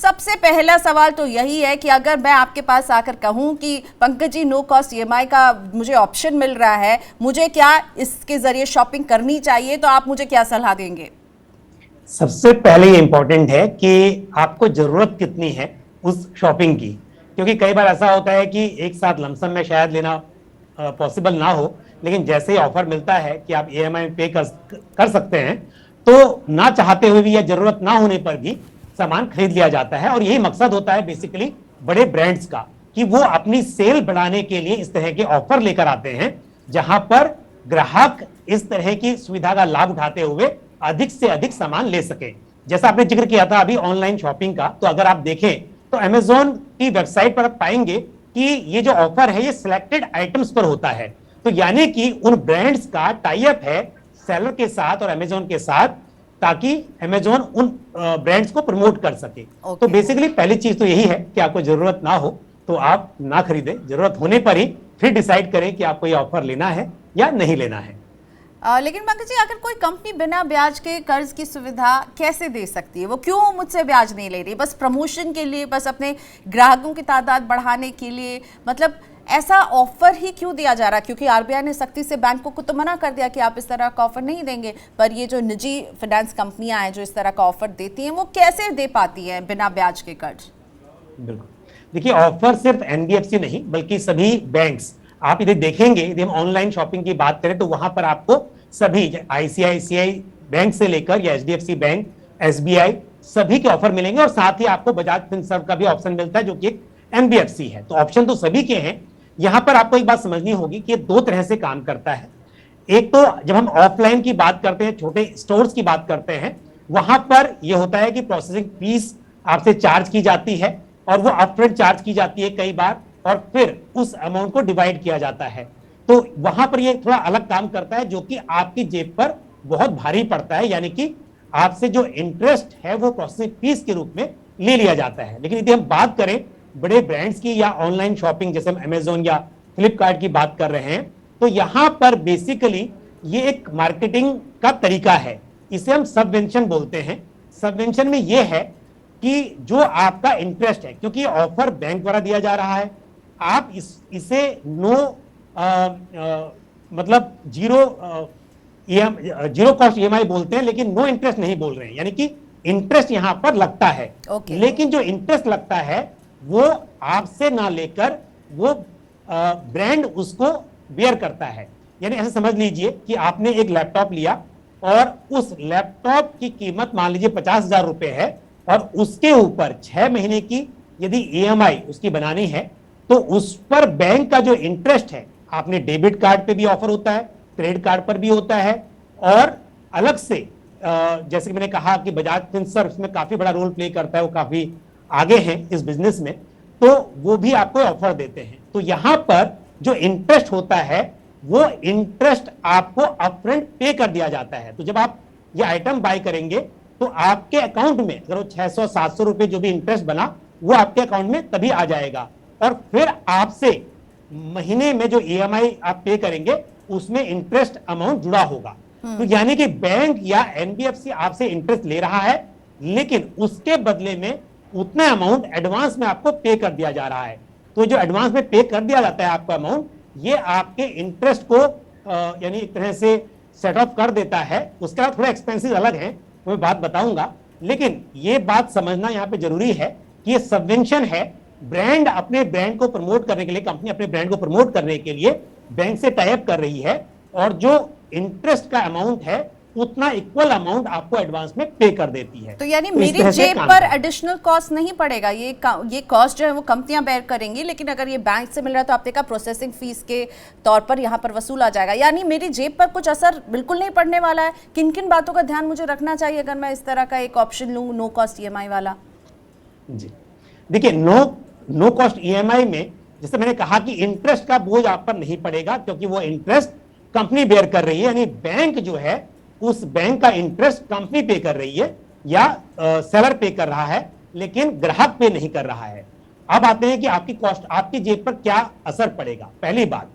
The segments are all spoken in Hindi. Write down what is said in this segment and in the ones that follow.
सबसे पहला सवाल तो यही है कि अगर मैं आपके पास आकर कहूं कि Pankaj ji no cost EMI का मुझे ऑप्शन मिल रहा है, मुझे क्या इसके जरिए शॉपिंग करनी चाहिए, तो आप मुझे क्या सलाह देंगे? सबसे पहले ये इंपॉर्टेंट है कि आपको जरूरत कितनी है उस शॉपिंग की, क्योंकि कई बार ऐसा होता है कि एक साथ लमसम में शायद लेना पॉसिबल ना हो, लेकिन जैसे ही ऑफर मिलता है कि आप ईएमआई पे कर सकते हैं, तो ना चाहते हुए भी या जरूरत ना होने पर भी सामान खरीद लिया जाता है। और यही मकसद होता है बेसिकली बड़े ब्रांड्स का, कि वो अपनी सेल बढ़ाने के लिए इस तरह के ऑफर लेकर आते हैं, जहां पर ग्राहक इस तरह की सुविधा का लाभ उठाते हुए अधिक से अधिक सामान ले सके। जैसा आपने जिक्र किया था अभी ऑनलाइन शॉपिंग का, तो अगर आप देखें तो अमेजोन की वेबसाइट पर आप पाएंगे कि ये जो ऑफर है ये सिलेक्टेड आइटम्स पर होता है। तो यानी कि उन ब्रांड्स का टाई अप है सेलर के साथ और अमेजोन के साथ, ताकि अमेजोन उन ब्रांड्स को प्रमोट कर सके। तो बेसिकली पहली चीज तो यही है कि आपको जरूरत ना हो तो आप ना खरीदें, जरूरत होने पर ही फिर डिसाइड करें कि आपको ये ऑफर लेना है या नहीं लेना है। लेकिन पंकज जी, अगर कोई कंपनी बिना ब्याज के कर्ज की सुविधा कैसे दे सकती है? वो क्यों मुझसे ब्याज नहीं ले रही? बस प्रमोशन के लिए, बस अपने ग्राहकों की तादाद बढ़ाने के लिए? मतलब ऐसा ऑफर ही क्यों दिया जा रहा है? क्योंकि आरबीआई ने सख्ती से बैंकों को तो मना कर दिया कि आप इस तरह का ऑफर नहीं देंगे, पर ये जो निजी फाइनेंस कंपनियां हैं जो इस तरह का ऑफर देती हैं, वो कैसे दे पाती हैं बिना ब्याज के कर्ज? बिल्कुल, देखिए ऑफर सिर्फ एनबीएफसी नहीं बल्कि सभी बैंक्स, आप इधर देखेंगे यदि हम ऑनलाइन शॉपिंग की बात करें तो वहां पर आपको सभी आईसीआईसीआई बैंक से लेकर या एचडीएफसी बैंक, एसबीआई, सभी के ऑफर मिलेंगे। और साथ ही आपको बजाज फिनसर्व का भी ऑप्शन मिलता है जो कि एक एनबीएफसी है। तो ऑप्शन तो सभी के हैं। यहां पर आपको एक बात समझनी होगी कि ये दो तरह से काम करता है। एक तो जब हम ऑफलाइन की बात करते हैं, छोटे स्टोर्स की बात करते हैं, वहां पर यह होता है कि प्रोसेसिंग फीस आपसे चार्ज की जाती है और वो अपफ्रंट चार्ज की जाती है कई बार, और फिर उस अमाउंट को डिवाइड किया जाता है। तो वहां पर ये थोड़ा अलग काम करता है, जो कि आपकी जेब पर बहुत भारी पड़ता है, यानी कि आपसे जो इंटरेस्ट है वो प्रोसेसिंग फीस के रूप में ले लिया जाता है। लेकिन यदि हम बात करें बड़े ब्रांड्स की या ऑनलाइन शॉपिंग, जैसे हम अमेजोन या फ्लिपकार्ट की बात कर रहे हैं, तो यहां पर बेसिकली ये एक मार्केटिंग का तरीका है। इसे हम सबवेंशन बोलते हैं। सबवेंशन में यह है कि जो आपका इंटरेस्ट है, क्योंकि ऑफर बैंक द्वारा दिया जा रहा है, आप इसे मतलब जीरो कॉस्ट ईएमआई बोलते हैं, लेकिन नो इंटरेस्ट नहीं बोल रहे हैं, यानी कि इंटरेस्ट यहां पर लगता है। लेकिन जो इंटरेस्ट लगता है वो आपसे ना लेकर वो ब्रांड उसको बेयर करता है। यानी ऐसे समझ लीजिए कि आपने एक लैपटॉप लिया और उस लैपटॉप की कीमत मान लीजिए 50,000 रुपए है, और उसके ऊपर 6 महीने की यदि ईएमआई उसकी बनानी है, तो उस पर बैंक का जो इंटरेस्ट है, आपने डेबिट कार्ड पे भी ऑफर होता है, क्रेडिट कार्ड पर भी होता है, और अलग से जैसे कि मैंने कहा कि बजाज फिनसर्व इसमें काफी बड़ा रोल प्ले करता है, वो काफी आगे हैं इस बिजनेस में, तो वो भी आपको ऑफर देते हैं। तो यहां पर जो इंटरेस्ट होता है वो इंटरेस्ट आपको अपफ्रंट पे कर दिया जाता है। तो जब आप ये आइटम बाय करेंगे तो आपके अकाउंट में अगर वो 600-700 रुपए जो भी इंटरेस्ट बना वो आपके अकाउंट में तभी आ जाएगा, और फिर आपसे महीने में जो ईएमआई आप पे करेंगे उसमें इंटरेस्ट अमाउंट जुड़ा होगा। तो यानी कि बैंक या एनबीएफसी आपसे इंटरेस्ट ले रहा है, लेकिन उसके बदले में उतना अमाउंट एडवांस में आपको पे कर दिया जा रहा है। तो जो एडवांस में पे कर दिया जाता है आपका अमाउंट, ये आपके इंटरेस्ट को यानी एक तरह से सेट ऑफ कर देता है। उसका थोड़ा एक्सपेंसेस अलग है, मैं बात बताऊंगा, लेकिन ये बात समझना यहाँ पे जरूरी है कि ये सबवेंशन है। ब्रांड अपने ब्रांड को प्रमोट करने के लिए, कंपनी अपने ब्रांड को प्रमोट करने के लिए बैंक से टाई अप कर रही है, और जो इंटरेस्ट का अमाउंट है उतना इक्वल अमाउंट आपको एडवांस में पे कर देती है। तो यानी मेरी जेब पर एडिशनल कॉस्ट नहीं पड़ेगा, ये कॉस्ट जो है वो कंपनियां बेयर करेंगी, लेकिन अगर ये बैंक से मिल रहा है तो आपने कहा प्रोसेसिंग फीस के तौर पर यहाँ पर वसूला जाएगा। यानी मेरी जेब पर कुछ असर बिल्कुल नहीं पड़ने वाला है। किन किन बातों का ध्यान मुझे रखना चाहिए अगर मैं इस तरह का एक ऑप्शन लूँ नो कॉस्ट ईएमआई वाला? जी देखिए, नो कॉस्ट ईएमआई में जैसे मैंने कहा कि इंटरेस्ट का बोझ आप पर नहीं पड़ेगा, क्योंकि वो इंटरेस्ट कंपनी बेयर कर रही है, यानी बैंक जो है उस बैंक का इंटरेस्ट कंपनी पे कर रही है या सेलर पे कर रहा है, लेकिन ग्राहक पे नहीं कर रहा है। अब आते हैं कि आपकी कॉस्ट, आपकी जेब पर क्या असर पड़ेगा। पहली बात,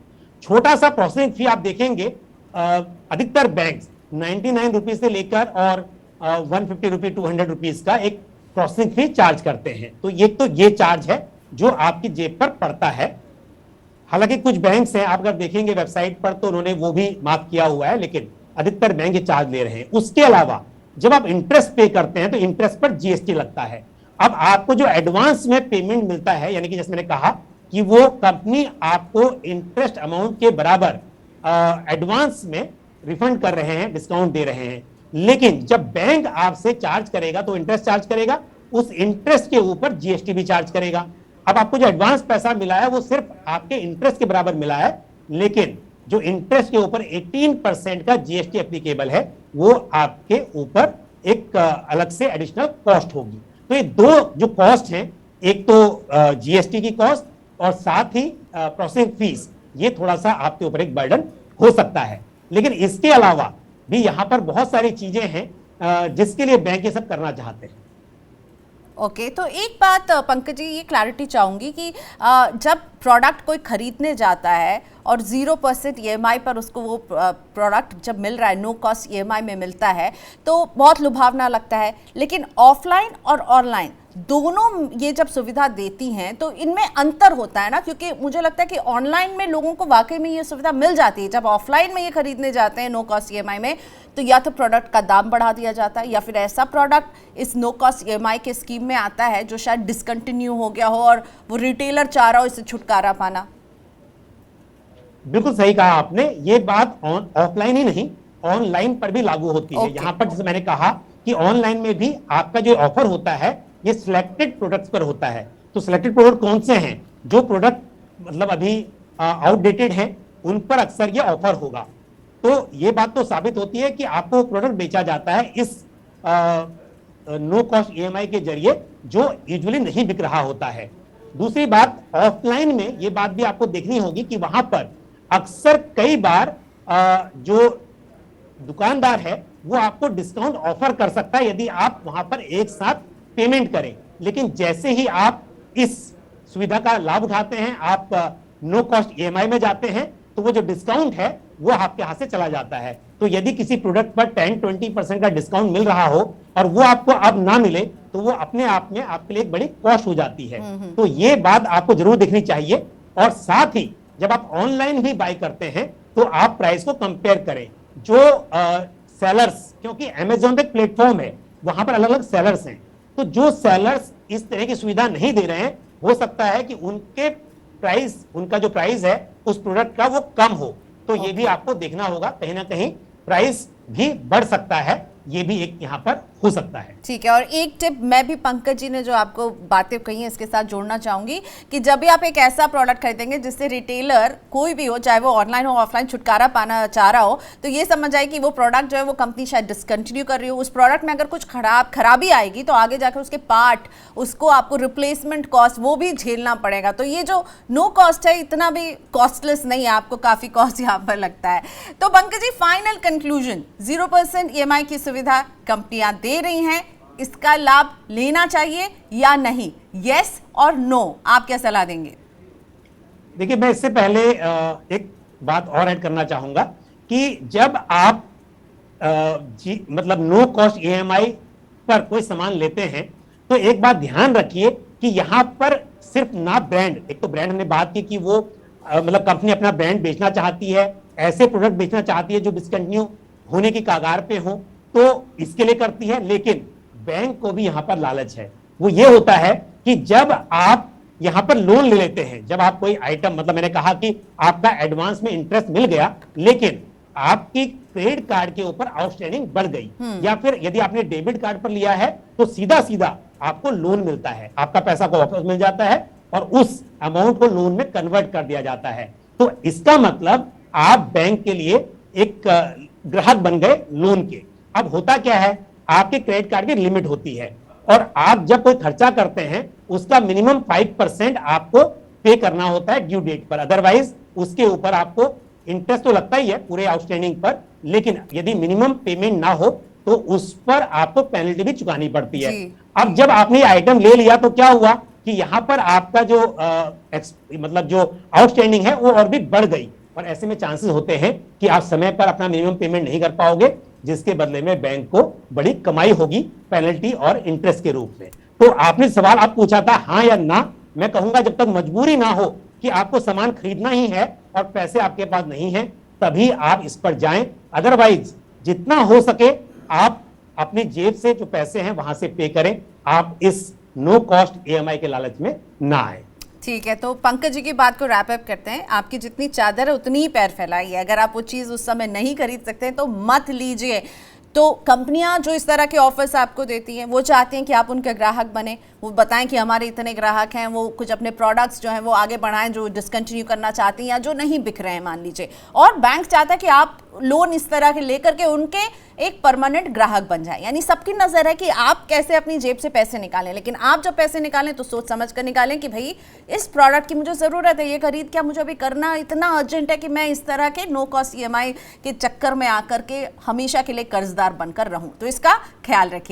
छोटा सा प्रोसेसिंग फी आप देखेंगे, अधिकतर बैंक 99 रुपीज से लेकर और 150 रुपीज 200 रुपीज का एक प्रोसेसिंग फी चार्ज करते हैं। तो ये चार्ज है जो आपकी जेब पर पड़ता है। हालांकि कुछ बैंक्स हैं, आप अगर देखेंगे वेबसाइट पर तो उन्होंने वो भी माफ किया हुआ है, लेकिन अधिकतर बैंक ये चार्ज ले रहे हैं। उसके अलावा जब आप इंटरेस्ट पे करते हैं तो इंटरेस्ट पर जीएसटी लगता है। अब आपको जो एडवांस में पेमेंट मिलता है, यानी कि जैसे मैंने कहा कि वो कंपनी आपको इंटरेस्ट अमाउंट के बराबर एडवांस में रिफंड कर रहे हैं, डिस्काउंट दे रहे हैं। लेकिन जब बैंक आपसे चार्ज करेगा तो इंटरेस्ट चार्ज करेगा, उस इंटरेस्ट के ऊपर जीएसटी भी चार्ज करेगा। अब आपको जो एडवांस पैसा मिला है वो सिर्फ आपके इंटरेस्ट के बराबर मिला है, लेकिन जो इंटरेस्ट के ऊपर 18% का जीएसटी एप्लीकेबल है वो आपके ऊपर एक अलग से एडिशनल कॉस्ट होगी। तो ये दो जो कॉस्ट हैं, एक तो जीएसटी की कॉस्ट और साथ ही प्रोसेसिंग फीस, ये थोड़ा सा आपके ऊपर एक बर्डन हो सकता है। लेकिन इसके अलावा भी यहां पर बहुत सारी चीजें हैं जिसके लिए बैंक ये सब करना चाहते हैं। ओके तो एक बात पंकज जी ये क्लैरिटी चाहूँगी कि जब प्रोडक्ट कोई खरीदने जाता है और 0% EMI पर उसको वो प्रोडक्ट जब मिल रहा है, नो कॉस्ट EMI में मिलता है, तो बहुत लुभावना लगता है। लेकिन ऑफलाइन और ऑनलाइन दोनों ये जब सुविधा देती हैं तो इनमें अंतर होता है ना, क्योंकि मुझे लगता है कि ऑनलाइन में लोगों को वाकई में ये सुविधा मिल जाती है। जब ऑफलाइन में ये खरीदने जाते हैं नो कॉस्ट EMI में, तो या तो प्रोडक्ट का दाम बढ़ा दिया जाता है या फिर ऐसा प्रोडक्ट इस नो कॉस्ट EMI के स्कीम में आता है जो शायद डिसकंटिन्यू हो गया हो और वो रिटेलर चाह रहा हो इससे छुटकारा पाना। बिल्कुल सही कहा आपने। ये बात ऑफलाइन ही नहीं, ऑनलाइन पर भी लागू होती है। यहाँ पर जैसे मैंने कहा कि ऑनलाइन में भी आपका जो ऑफर होता है ये सिलेक्टेड प्रोडक्ट्स पर होता है। तो सिलेक्टेड प्रोडक्ट कौन से हैं? जो प्रोडक्ट मतलब अभी आउटडेटेड हैं उन पर अक्सर ये ऑफर होगा। तो ये बात तो साबित होती है कि आपको प्रोडक्ट बेचा जाता है इस नो कॉस्ट EMI के जरिए जो यूजुअली नहीं बिक रहा होता है। दूसरी बात, ऑफलाइन में ये बात भी आपको देखनी होगी कि वहां पर अक्सर कई बार जो दुकानदार है वो आपको डिस्काउंट ऑफर कर सकता है यदि आप वहां पर एक साथ पेमेंट करें। लेकिन जैसे ही आप इस सुविधा का लाभ उठाते हैं, आप नो कॉस्ट EMI में जाते हैं, तो वो जो डिस्काउंट है वो आपके हाथ से चला जाता है। तो यदि किसी प्रोडक्ट पर 10-20% का डिस्काउंट मिल रहा हो और वो आपको अब ना मिले तो वो अपने आप में आपके लिए एक बड़ी कॉस्ट हो जाती है। तो ये बात आपको जरूर देखनी चाहिए। और साथ ही जब आप ऑनलाइन भी बाय करते हैं तो आप प्राइस को कंपेयर करें। जो सेलर्स, क्योंकि अमेजॉन एक प्लेटफॉर्म है, वहां पर अलग अलग सेलर्स हैं, तो जो सेलर्स इस तरह की सुविधा नहीं दे रहे हैं, हो सकता है कि उनके प्राइस, उनका जो प्राइस है उस प्रोडक्ट का वो कम हो। तो ये भी आपको देखना होगा, कहीं ना कहीं प्राइस भी बढ़ सकता है, ये भी एक यहाँ पर हो सकता है। ठीक है। और एक टिप मैं भी पंकज जी ने जो आपको बातें कही हैं इसके साथ जोड़ना चाहूंगी कि जब भी आप एक ऐसा प्रोडक्ट खरीदेंगे जिससे रिटेलर कोई भी हो, चाहे वो ऑनलाइन हो ऑफलाइन, छुटकारा पाना चाह रहा हो, तो ये समझ आए कि वो प्रोडक्ट जो है वो कंपनी शायद डिसकंटिन्यू कर रही हो। उस प्रोडक्ट में अगर कुछ खराबी आएगी तो आगे जाकर उसके पार्ट, उसको आपको रिप्लेसमेंट कॉस्ट वो भी झेलना पड़ेगा। तो ये जो नो कॉस्ट है इतना भी कॉस्टलेस नहीं है, आपको काफी कॉस्ट यहाँ पर लगता है। तो Pankaj ji final conclusion, 0% EMI की सुविधा कंपनियां दे रही हैं, इसका लाभ लेना चाहिए या नहीं? यस और नो, आप क्या सलाह देंगे? देखिए, मैं इससे पहले एक बात और ऐड करना चाहूंगा कि जब आप मतलब नो कॉस्ट EMI पर कोई सामान लेते हैं तो एक बात ध्यान रखिए कि यहां पर सिर्फ ना ब्रांड, एक तो ब्रांड हमने बात की कि वो मतलब कंपनी अपना ब्रांड बेचना चाहती है, ऐसे प्रोडक्ट बेचना चाहती है जो डिसकंटिन्यू होने की कगार पे हो, तो इसके लिए करती है। लेकिन बैंक को भी यहां पर लालच है। वो ये होता है कि जब आप यहां पर लोन ले लेते हैं, जब आप कोई आइटम, मतलब मैंने कहा कि आपका एडवांस में इंटरेस्ट मिल गया लेकिन आपकी क्रेडिट कार्ड के ऊपर आउटस्टैंडिंग बढ़ गई, या फिर यदि आपने डेबिट कार्ड पर लिया है तो सीधा सीधा आपको लोन मिलता है, आपका पैसा को वापस मिल जाता है और उस अमाउंट को लोन में कन्वर्ट कर दिया जाता है। तो इसका मतलब आप बैंक के लिए एक ग्राहक बन गए लोन के। अब होता क्या है, आपके क्रेडिट कार्ड की लिमिट होती है और आप जब कोई खर्चा करते हैं उसका मिनिमम 5% आपको पे करना होता है ड्यू डेट पर, अदरवाइज उसके ऊपर आपको इंटरेस्ट तो लगता ही है पूरे आउटस्टैंडिंग पर, लेकिन यदि मिनिमम पेमेंट ना हो तो उस पर आपको पेनल्टी भी चुकानी पड़ती है। अब जब आपने आइटम ले लिया तो क्या हुआ कि यहां पर आपका जो मतलब जो आउटस्टैंडिंग है वो और भी बढ़ गई, और ऐसे में चांसेस होते हैं कि आप समय पर अपना मिनिमम पेमेंट नहीं कर पाओगे, जिसके बदले में बैंक को बड़ी कमाई होगी पेनल्टी और इंटरेस्ट के रूप में। तो आपने सवाल अब पूछा था हाँ या ना, मैं कहूंगा जब तक मजबूरी ना हो कि आपको सामान खरीदना ही है और पैसे आपके पास नहीं है, तभी आप इस पर जाएं। अदरवाइज जितना हो सके आप अपनी जेब से जो पैसे हैं वहां से पे करें, आप इस नो कॉस्ट ईएमआई के लालच में ना आए। ठीक है, तो पंकज जी की बात को रैप अप करते हैं। आपकी जितनी चादर है उतनी ही पैर फैलाइए। अगर आप वो चीज़ उस समय नहीं खरीद सकते तो मत लीजिए। तो कंपनियां जो इस तरह के ऑफर्स आपको देती हैं वो चाहती हैं कि आप उनके ग्राहक बने, वो बताएं कि हमारे इतने ग्राहक हैं, वो कुछ अपने प्रोडक्ट्स जो हैं वो आगे बढ़ाएं जो डिसकंटिन्यू करना चाहती हैं या जो नहीं बिक रहे हैं मान लीजिए। और बैंक चाहता है कि आप लोन इस तरह के लेकर के उनके एक परमानेंट ग्राहक बन जाए। यानी सबकी नजर है कि आप कैसे अपनी जेब से पैसे निकालें, लेकिन आप जब पैसे निकालें तो सोच समझ कर निकालें कि भाई इस प्रोडक्ट की मुझे ज़रूरत है, ये खरीद क्या मुझे अभी करना इतना अर्जेंट है कि मैं इस तरह के नो कॉस्ट ईएमआई के चक्कर में आकर के हमेशा के लिए कर्जदार बनकर रहूं। तो इसका ख्याल रखिए।